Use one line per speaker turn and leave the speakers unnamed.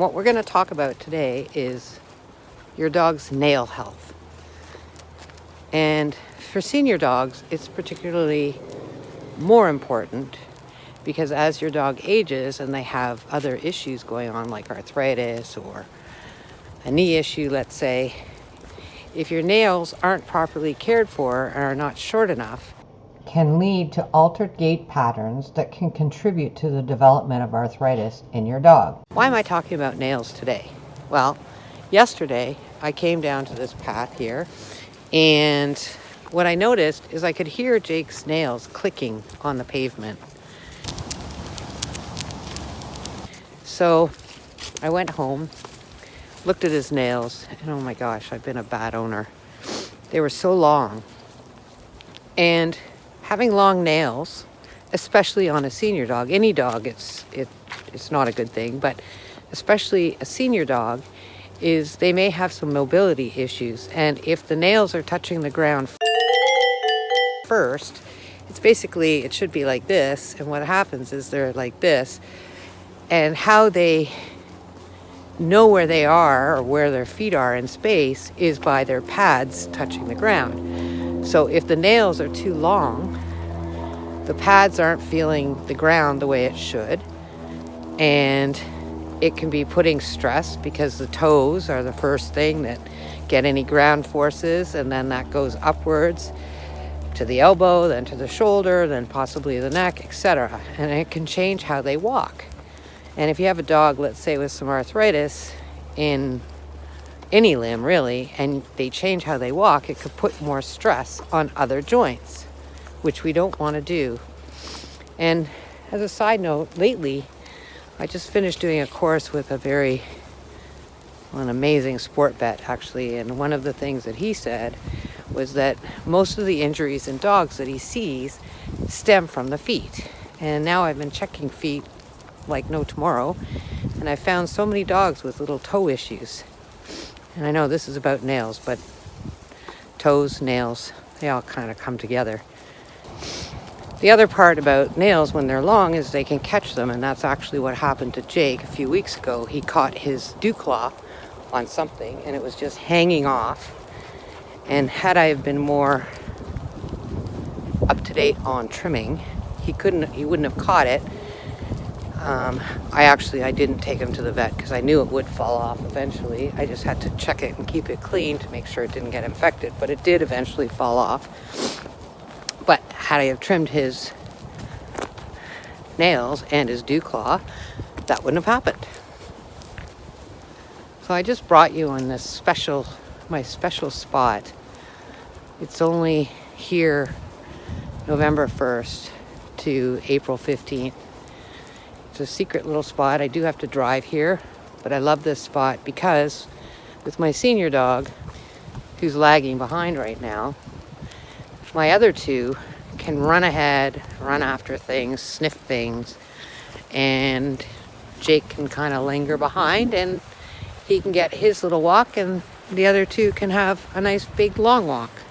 What we're going to talk about today is your dog's nail health. And for senior dogs, it's particularly more important because as your dog ages and they have other issues going on like arthritis or a knee issue, let's say, if your nails aren't properly cared for and are not short enough, can lead to altered gait patterns that can contribute to the development of arthritis in your dog. Why am I talking about nails today? Well, yesterday I came down to this path here, and what I noticed is I could hear Jake's nails clicking on the pavement. So I went home, looked at his nails, and oh my gosh, I've been a bad owner. They were so long. And having long nails, especially on a senior dog, any dog, it's not a good thing, but especially a senior dog, is they may have some mobility issues. And if the nails are touching the ground first, it should be like this. And what happens is they're like this. And how they know where they are or where their feet are in space is by their pads touching the ground. So if the nails are too long, the pads aren't feeling the ground the way it should, and it can be putting stress because the toes are the first thing that get any ground forces, and then that goes upwards to the elbow, then to the shoulder, then possibly the neck, etc. And it can change how they walk. And if you have a dog, let's say with some arthritis in any limb really, and they change how they walk, it could put more stress on other joints, which we don't want to do. And as a side note, lately, I just finished doing a course with an amazing sport vet actually, and one of the things that he said was that most of the injuries in dogs that he sees stem from the feet. And now I've been checking feet like no tomorrow, and I found so many dogs with little toe issues. And I know this is about nails, but toes, nails, they all kind of come together. The other part about nails when they're long is they can catch them, and that's actually what happened to Jake a few weeks ago. He caught his dew claw on something, and it was just hanging off. And had I been more up to date on trimming, he wouldn't have caught it. I didn't take him to the vet because I knew it would fall off eventually. I just had to check it and keep it clean to make sure it didn't get infected, but it did eventually fall off. But had I have trimmed his nails and his dew claw, that wouldn't have happened. So I just brought you on this my special spot. It's only here November 1st to April 15th. It's a secret little spot. I do have to drive here, but I love this spot because with my senior dog, who's lagging behind right now, my other two can run ahead, run after things, sniff things, and Jake can kind of linger behind, and he can get his little walk, and the other two can have a nice big long walk.